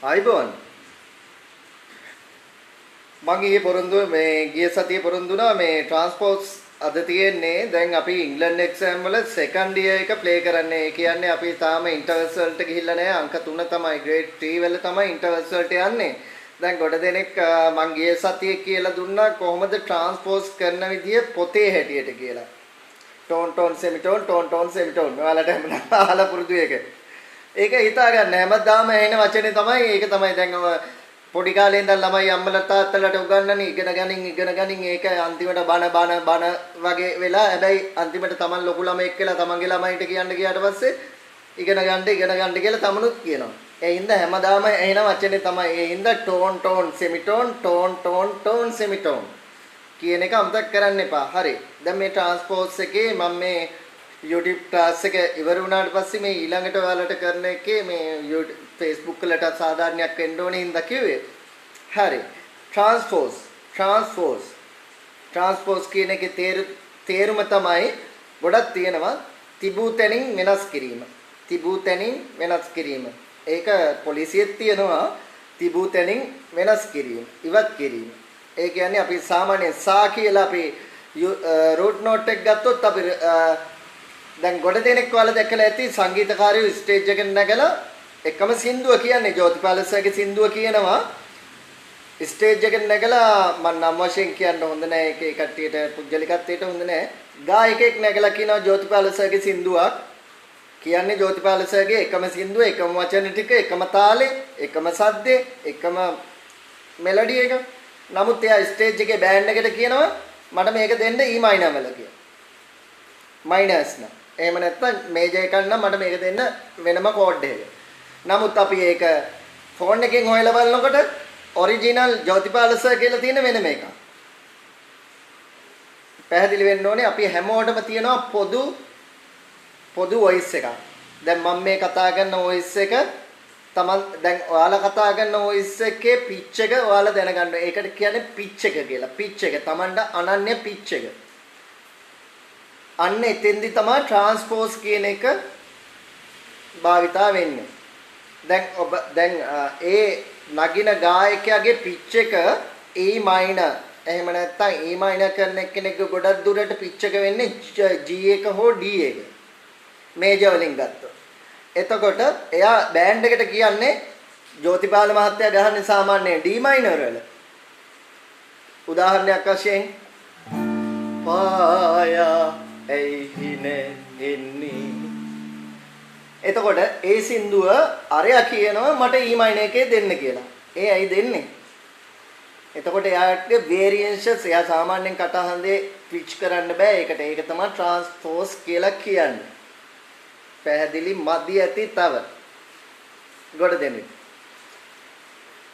ආයිබෝන් මම ඊයේ පොරොන්දු මේ ගිය සතියේ පොරොන්දුනා මේ ට්‍රාන්ස්පෝර්ට්ස් අද තියෙන්නේ දැන් අපි ඉංග්ලන්ඩ් එක්සෑම් වල සෙකන්ඩ් ඉයර් එක ප්ලේ කරන්නේ. ඒ කියන්නේ අපි තාම ඉන්ටර්වල්ස් වලට ගිහිල්ලා නැහැ. අංක 3 තමයි ග්‍රේඩ් 3 වල තමයි ඉන්ටර්වල්ස් වලට යන්නේ. දැන් ගොඩ දෙනෙක් මම ගිය සතියේ කියලා දුන්නා කොහොමද ට්‍රාන්ස්පෝස් කරන විදිය පොතේ හැටියට කියලා. Tone tone semitone tone tone semitone. ඔයාලට අහලා පුරුදු එක. ඒක හිතා ගන්න හැමදාම එන වචනේ තමයි ඒක තමයි දැන් පොඩි කාලේ ඉඳන් ළමයි අම්මලා තාත්තලාට උගන්වන්නේ ඉගෙන ගනින් ඒක අන්තිමට බන වගේ වෙලා හැබැයි අන්තිමට Taman ලොකු ළමෙක් කියලා Tamanගේ ළමයිට කියන්න ගියාට පස්සේ ඉගෙන ගන්න කියලා තමනුත් කියනවා. ඒ හින්දා හැමදාම එන වචනේ තමයි ඒ හින්දා tone tone semitone tone tone tone semitone කියන එක අමතක කරන්න එපා. හරි. දැන් මේ ට්‍රාන්ස්පෝස් එකේ මම මේ YouTube ක්ලාස් එක ඉවර වුණාට පස්සේ මේ ඊළඟට ඔයාලට කරන එකේ මේ Facebook වලට සාධාරණයක් වෙන්න ඕනේ හින්දා කිව්වේ. හරි. ට්‍රාන්ස්පෝස් කියන එකේ තේරුම තමයි ගොඩක් තියෙනවා. තිබූ තැනින් වෙනස් කිරීම. ඒක පොලිසියෙත් තියෙනවා තිබූ තැනින් වෙනස් කිරීම, ඉවත් කිරීම. ඒ කියන්නේ අපි සාමාන්‍යයෙන් සා කියලා අපි රූට් නෝට් එක ගත්තොත් අපි දැන් ගොඩ දෙනෙක් වල දැකලා ඇති සංගීතකාරයෝ ස්ටේජ් එකෙන් නැගලා එකම සින්දුව කියන්නේ ජෝතිපාලසගේ සින්දුව කියනවා ස්ටේජ් එකෙන් නැගලා මම නම් වශයෙන් කියන්න හොඳ නැහැ ඒකේ කට්ටියට පුජ්‍යලිකත්වයට හොඳ නැහැ ගායකයෙක් නැගලා කියනවා ජෝතිපාලසගේ සින්දුවක් කියන්නේ ජෝතිපාලසගේ එකම සින්දුව එකම වචන ටික එකම තාලේ එකම සද්දේ එකම මෙලඩි එක නමුත් එයා ස්ටේජ් එකේ බෑන්ඩ් එකට කියනවා මට මේක දෙන්න E මයිනර් වල කියලා මයිනර්ස් න එහෙම නැත්නම් මේජර් එකක් නම් මට මේක දෙන්න වෙනම කෝඩ් එකක. නමුත් අපි ඒක ෆෝන් එකෙන් හොයලා බලනකොට ඔරිජිනල් ජෝතිපාලස කියලා තියෙන වෙනම එකක්. පැහැදිලි වෙන්න ඕනේ අපි හැමෝටම තියෙනවා පොදු වොයිස් එකක්. දැන් මම මේ කතා කරන වොයිස් එක තමන් දැන් ඔයාලා කතා කරන වොයිස් එකේ පිච් එක ඔයාලා දැනගන්න. ඒකට කියන්නේ පිච් එක කියලා. පිච් එක තමන්ට අනන්‍ය පිච් එක. අන්න එතෙන්දි තමයි ට්‍රාන්ස්පෝස් කියන එක භාවිතා වෙන්නේ. දැන් ඒ නගින ගායකයාගේ පිච් එක E මයිනර් එහෙම නැත්නම් E මයිනර් කරන එක්කෙනෙක්ගේ ගොඩක් දුරට පිච් එක වෙන්නේ G එක හෝ D එක. මේජර් වලින් ගත්තොත්. එතකොට එයා බෑන්ඩ් එකට කියන්නේ ජෝතිපාල මහත්තයා ගහන්නේ සාමාන්‍යයෙන් D මයිනර් වල. උදාහරණයක් වශයෙන් පායා එයිනේ එන්නේ. එතකොට ඒ සින්දුව අරයා කියනවා මට E මයිනර් එකේ දෙන්න කියලා. ඒ ඇයි දෙන්නේ? එතකොට එයාට වේරියන්ෂස් එයා සාමාන්‍යයෙන් කටහඬේ පිච් කරන්න බෑ. ඒකට ඒක තමයි ට්‍රාන්ස්පෝස් කියලා කියන්නේ. පැහැදිලි මදි ඇති තව. ගොඩ දෙන්නේ.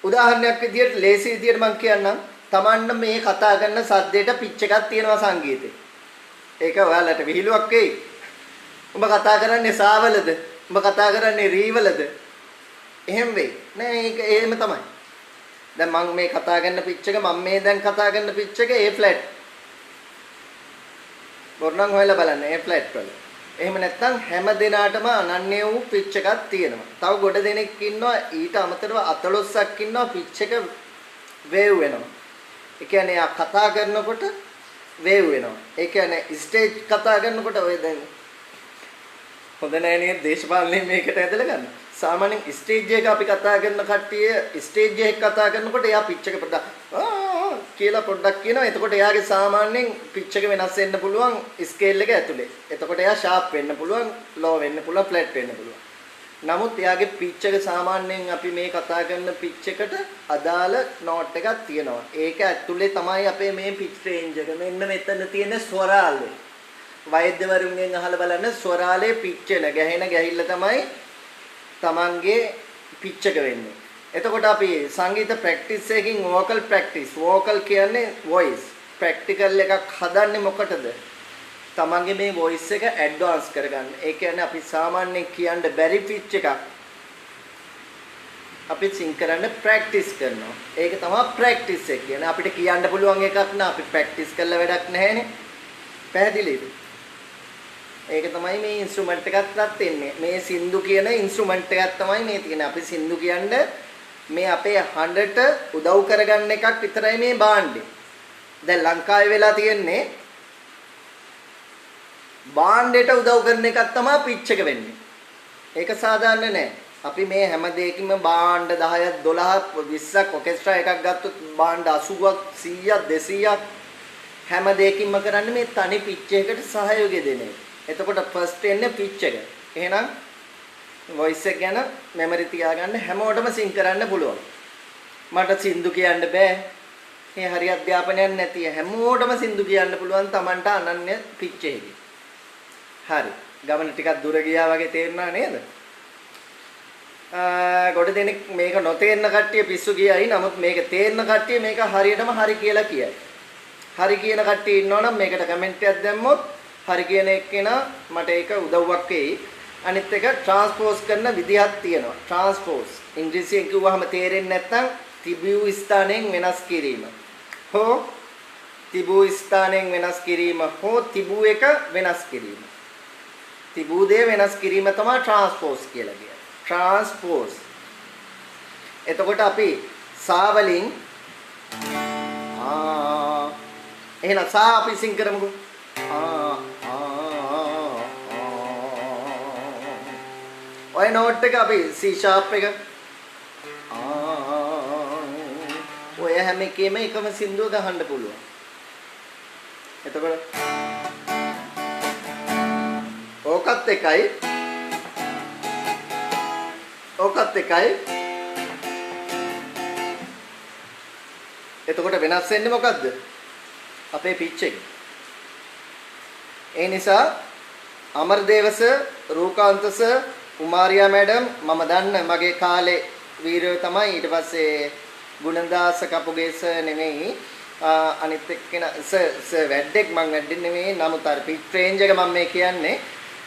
උදාහරණයක් විදියට ලේසි විදියට මම කියන්නම්. Tamanna මේ කතා කරන සද්දේට පිච් එකක් තියෙනවා සංගීතේ. ඒක ඔයාලට විහිළුවක් වෙයි. උඹ කතා කරන්නේ සාවලද? උඹ කතා කරන්නේ රීවලද? එහෙම වෙයි. නෑ ඒක එහෙම තමයි. දැන් මම මේ කතා කරන පිච් එක මම මේ දැන් කතා කරන පිච් එක A ෆ්ලැට්. බොරනම් හොයලා බලන්න A ෆ්ලැට් වල. එහෙම නැත්නම් හැම දිනාටම අනන්‍ය වූ පිච් එකක් තියෙනවා. තව ගොඩ දෙනෙක් ඉන්නවා ඊට අමතරව 14ක් ඉන්නවා පිච් එක වේව් වෙනවා. ඒ කියන්නේ ආ කතා කරනකොට වේව් වෙනවා. ඒ කියන්නේ ස්ටේජ් කතා කරනකොට ඔය දැන් හොඳ නැහැ නේද දේශපාලනේ මේකට ඇදලා ගන්න. සාමාන්‍යයෙන් ස්ටේජ් එක අපි කතා කරන කට්ටිය ස්ටේජ් එක කතා කරනකොට එයා පිච් එක පොඩ්ඩක් කියලා පොඩ්ඩක් කියනවා. එතකොට එයාගේ සාමාන්‍යයෙන් පිච් එක වෙනස් වෙන්න පුළුවන් ස්කේල් එක ඇතුලේ. එතකොට එයා ෂාප් වෙන්න පුළුවන්, ලෝ වෙන්න පුළුවන්, ෆ්ලැට් වෙන්න පුළුවන්. නමුත් එයාගේ පිච් එක සාමාන්‍යයෙන් අපි මේ කතා කරන පිච් එකට අදාළ නෝට් එකක් තියෙනවා. ඒක ඇතුලේ තමයි අපේ මේ පිච් රේන්ජ් එක. මෙන්න මෙතන තියෙන ස්වරාලේ. වෛද්‍යවරුන්ගෙන් අහලා බලන්න ස්වරාලේ පිච් එක ගැහෙන ගැහිල්ල තමයි Tamanගේ පිච් එක වෙන්නේ. එතකොට අපි සංගීත ප්‍රැක්ටිස් එකකින් වෝකල් ප්‍රැක්ටිස්. වෝකල් කියන්නේ වොයිස්. ප්‍රැක්ටිකල් එකක් හදන්නේ මොකටද? Tamanගේ මේ වොයිස් එක ඇඩ්වාන්ස් කරගන්න. ඒ කියන්නේ අපි සාමාන්‍යයෙන් කියන්න බැරි පිච් එකක් අපි සිං කරන්න ප්‍රැක්ටිස් කරනවා. ඒක තමයි ප්‍රැක්ටිස් එක කියන්නේ. අපිට කියන්න පුළුවන් එකක් නා අපි ප්‍රැක්ටිස් කළා වැඩක් නැහැනේ. පැහැදිලිද? ඒක තමයි මේ ඉන්ස්ට්‍රුමන්ට් එකක්වත් එන්නේ. මේ සින්දු කියන ඉන්ස්ට්‍රුමන්ට් එකක් තමයි මේ තියෙන්නේ. අපි සින්දු කියන්නේ මේ අපේ හඬට උදව් කරගන්න එකක් විතරයි මේ භාණ්ඩේ. දැන් ලංකාවේ වෙලා තියෙන්නේ භාණ්ඩයට උදව් කරන එකක් තමයි පිච් එක වෙන්නේ. ඒක සාධාරණ නෑ. අපි මේ හැම දෙයකින්ම භාණ්ඩ 10ක් 12ක් 20ක් ඔකෙස්ට්‍රා එකක් ගත්තොත් භාණ්ඩ 80ක් 100ක් 200ක් හැම දෙයකින්ම කරන්නේ මේ තනි පිච් එකකට සහයෝගය දෙන එක. එතකොට ෆස්ට් එන්නේ පිච් එක. එහෙනම් වොයිස් එක ගැන මෙමරි තියාගන්න හැමෝටම සිං කරන්න පුළුවන්. මට සින්දු කියන්න බෑ. මේ හරි අධ්‍යාපනයක් නැති හැමෝටම සින්දු කියන්න පුළුවන් Tamanට අනන්‍ය පිච් එකේ. හරි. ගමන ටිකක් දුර ගියා වගේ තේරුණා නේද? ගොඩ දෙනෙක් මේක නොතේරෙන කට්ටිය පිස්සු කියයි. නමුත් මේක තේරෙන කට්ටිය මේක හරියටම හරි කියලා කියයි. හරි කියන කට්ටිය ඉන්නවනම් මේකට කමෙන්ට් එකක් දැම්මොත් හරි කියන එක්කෙනා මට ඒක උදව්වක් වෙයි. අනිත් එක ට්‍රාන්ස්පෝස් කරන විදිහක් තියෙනවා. ට්‍රාන්ස්පෝස් ඉංග්‍රීසියෙන් කිව්වහම තේරෙන්නේ නැත්නම් තිබූ ස්ථානයෙන් වෙනස් කිරීම. හෝ තිබූ ස්ථානයෙන් වෙනස් කිරීම හෝ තිබූ එක වෙනස් කිරීම. තිබූ දේ වෙනස් කිරීම තමයි ට්‍රාන්ස්පෝස් කියලා කියන්නේ. ට්‍රාන්ස්පෝස්. එතකොට අපි සා වලින් එහෙනම් සා අපි සිං කරමුකෝ. ඔය නෝට් එක අපි C sharp එක ඔය හැම එකෙම එකම සින්දුව ගහන්න පුළුවන්. එතකොට ඕකත් එකයි ඕකත් එකයි. එතකොට වෙනස් වෙන්නේ මොකද්ද? අපේ පිච් එක. ඒ නිසා අමරදේව සර්, රූකාන්ත සර්, කුමාරියා මැඩම් මම දන්න මගේ කාලේ වීරයෝ තමයි. ඊට පස්සේ ගුණදාස කපුගේ සර් නෙමෙයි අනිත් එක්කෙනා සර් වැඩෙක් මං වැඩෙන්නේ නෙමෙයි. නමුත් අර පිච් රේන්ජ් එක මම මේ කියන්නේ.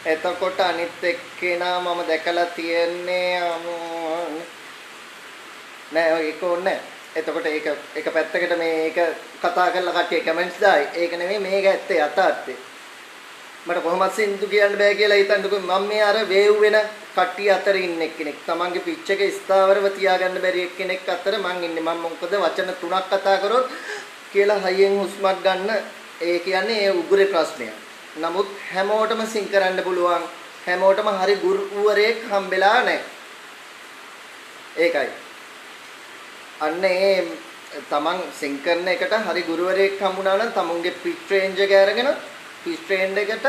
එතකොට අනිත් එක්කෙනා මම දැකලා තියන්නේ නෑ ඒක ඕනේ. එතකොට ඒක පැත්තකට මේක කතා කරලා කට්ටිය කමෙන්ට්ස් දායි. ඒක නෙමෙයි මේක ඇත්තේ යථාර්ථය. මට කොහොමද සින්දු කියන්න බෑ කියලා හිතන්නකෝ. මම මේ අර වේව් වෙන කට්ටිය අතර ඉන්න කෙනෙක්. තමන්ගේ පිච් එක ස්ථාවරව තියාගන්න බැරි කෙනෙක් අතර මං ඉන්නේ. මම මොකද වචන 3ක් කතා කරොත් කියලා හයියෙන් හුස්මක් ගන්න. ඒ කියන්නේ ඒ උගුරේ ප්‍රශ්නයක්. නමුත් හැමෝටම සිං කරන්න පුළුවන්. හැමෝටම හරි ගුරුවරයෙක් හම්බෙලා නැහැ. ඒකයි. අන්න ඒ තමන් සිං කරන එකට හරි ගුරුවරයෙක් හම්බුනා නම් තමුන්ගේ පිච් රේන්ජ් එක අරගෙන පිච් රේන්ජ් එකට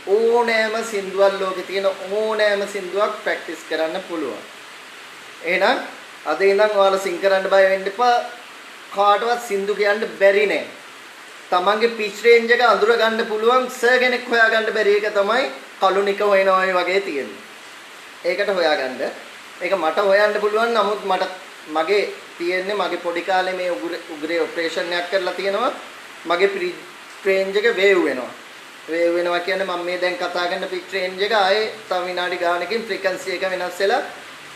ඕනෑම සින්දුවක් ලෝකේ තියෙන ඕනෑම සින්දුවක් ප්‍රැක්ටිස් කරන්න පුළුවන්. එහෙනම් අද ඉඳන් ඔයාලා සිං කරන්න බය වෙන්න එපා. කාටවත් සින්දු කියන්න බැරි නෑ. තමන්ගේ පිච් රේන්ජ් එක අඳුර ගන්න පුළුවන් සර් කෙනෙක් හොයාගන්න බැරි එක තමයි කලුනික හොයනවා වගේ තියෙන්නේ. ඒකට හොයාගන්න. ඒක මට හොයන්න පුළුවන්. නමුත් මගේ තියෙන්නේ මගේ පොඩි කාලේ මේ උගුරේ ඔපරේෂන් එකක් කරලා තියෙනවා. මගේ පිච් රේන්ජ් එක වේව් වෙනවා. වේව් වෙනවා කියන්නේ මම මේ දැන් කතා කරන පිච් රේන්ජ් එක ආයේ තව විනාඩි ගානකින් ෆ්‍රීකවන්සි එක වෙනස් වෙලා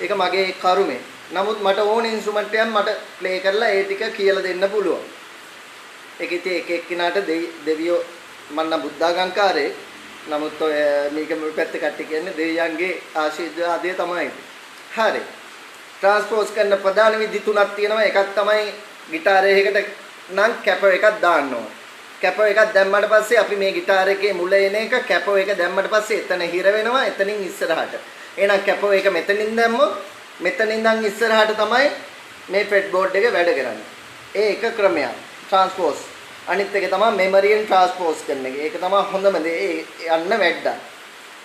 ඒක මගේ කරුමේ. නමුත් මට ඕන ඉන්ස්ට්‍රුමන්ට් එකක් මට ප්ලේ කරලා ඒ ටික කියලා දෙන්න පුළුවන්. ඒක ඉතින් එක එක්කිනාට දෙවියෝ මන්න බුද්ධාගංකාරේ. නමුත් ඔය මේක මුල් පැත්තේ කට්ටිය කියන්නේ දෙවියන්ගේ ආශිර්වාදය තමයි. හරි. ට්‍රාන්ස්පෝස් කරන ප්‍රධාන විදි තුනක් තියෙනවා. එකක් තමයි গিitar එකකට නම් කැපර් එකක් දාන්න ඕන. කැපර් එකක් දැම්මට පස්සේ අපි මේ গিitar එකේ මුල එන එක කැපර් එක දැම්මට පස්සේ එතන හිර වෙනවා. එතනින් ඉස්සරහට. එහෙනම් කැපර් එක මෙතනින් දැම්මොත් මෙතනින් ඉඳන් ඉස්සරහට තමයි මේ ෆ්‍රෙට් බෝඩ් එක වැඩ කරන්නේ. ඒ එක ක්‍රමයක් ට්‍රාන්ස්පෝස්. අනිත් එක තමයි මෙමරියෙන් ට්‍රාන්ස්පෝස් කරන එක. ඒක තමයි හොඳම දේ. යන්න වැඩක්.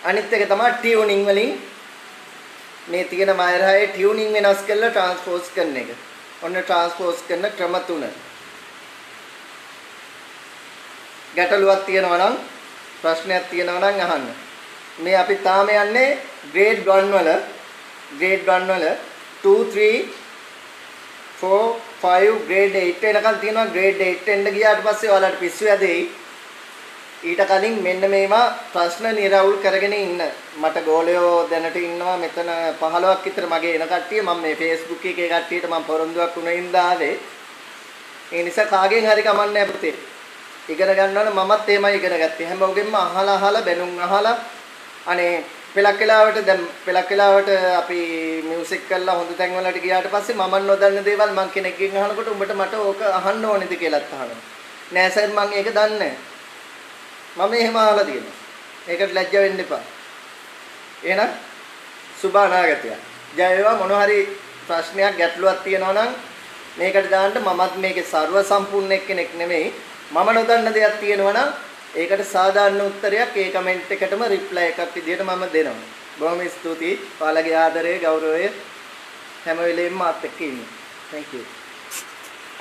අනිත් එක තමයි ටියුනින් වලින් මේ තියෙන වයර් හයේ ටියුනින් වෙනස් කරලා ට්‍රාන්ස්පෝස් කරන එක. ඔන්න ට්‍රාන්ස්පෝස් කරන ක්‍රම තුන. ගැටලුවක් තියෙනවා නම් ප්‍රශ්නයක් තියෙනවා නම් අහන්න. මේ අපි තාම යන්නේ grade 1 වල 2 3 4 5 grade 8 වෙනකන් තියෙනවා. grade 8 එන්න ගියාට පස්සේ ඔයාලට පිස්සු ඇදෙයි. ඊට කලින් මෙන්න මේවා ප්‍රශ්න නිරවුල් කරගෙන ඉන්න. මට ගෝලයෝ දැනට ඉන්නවා මෙතන 15ක් විතර මගේ එන කට්ටිය. මම මේ Facebook එකේ කට්ටියට මම පොරොන්දුවක් වුණින්ද ආවේ. ඒ නිසා කාගෙන් හරි කමන්නේ අපතේ. ඉගෙන ගන්නවනේ මමත් එහෙමයි ඉගෙන ගත්තේ. හැමෝගෙම අහලා බැනුම් අහලා අනේ පෙලක් වෙලාවට දැන් පෙලක් වෙලාවට අපි මියුසික් කරලා හොඳ තැන් වලට ගියාට පස්සේ මම නොදන්න දේවල් මං කෙනෙක්ගෙන් අහනකොට උඹට මට ඕක අහන්න ඕනේද කියලාත් අහනවා. නෑ සර් මං ඒක දන්නේ නෑ. මම එහෙම අහලා තියෙනවා. ඒකට ලැජ්ජ වෙන්න එපා. එහෙනම් සුබ අනාගතය. ජය වේවා. මොන හරි ප්‍රශ්නයක් ගැටලුවක් තියෙනවා නම් මේකට දාන්න. මමත් මේකේ ਸਰව සම්පූර්ණ කෙනෙක් නෙමෙයි. මම නොදන්න දෙයක් තියෙනවා නම් ඒකට සාධාරණ උත්තරයක් ඒ කමෙන්ට් එකටම රිප්ලයි එකක් විදිහට මම දෙනවා. බොහොම ස්තුතියි. ඔයාලගේ ආදරය ගෞරවය හැම වෙලෙම මාත් එක්ක ඉන්න. Thank you.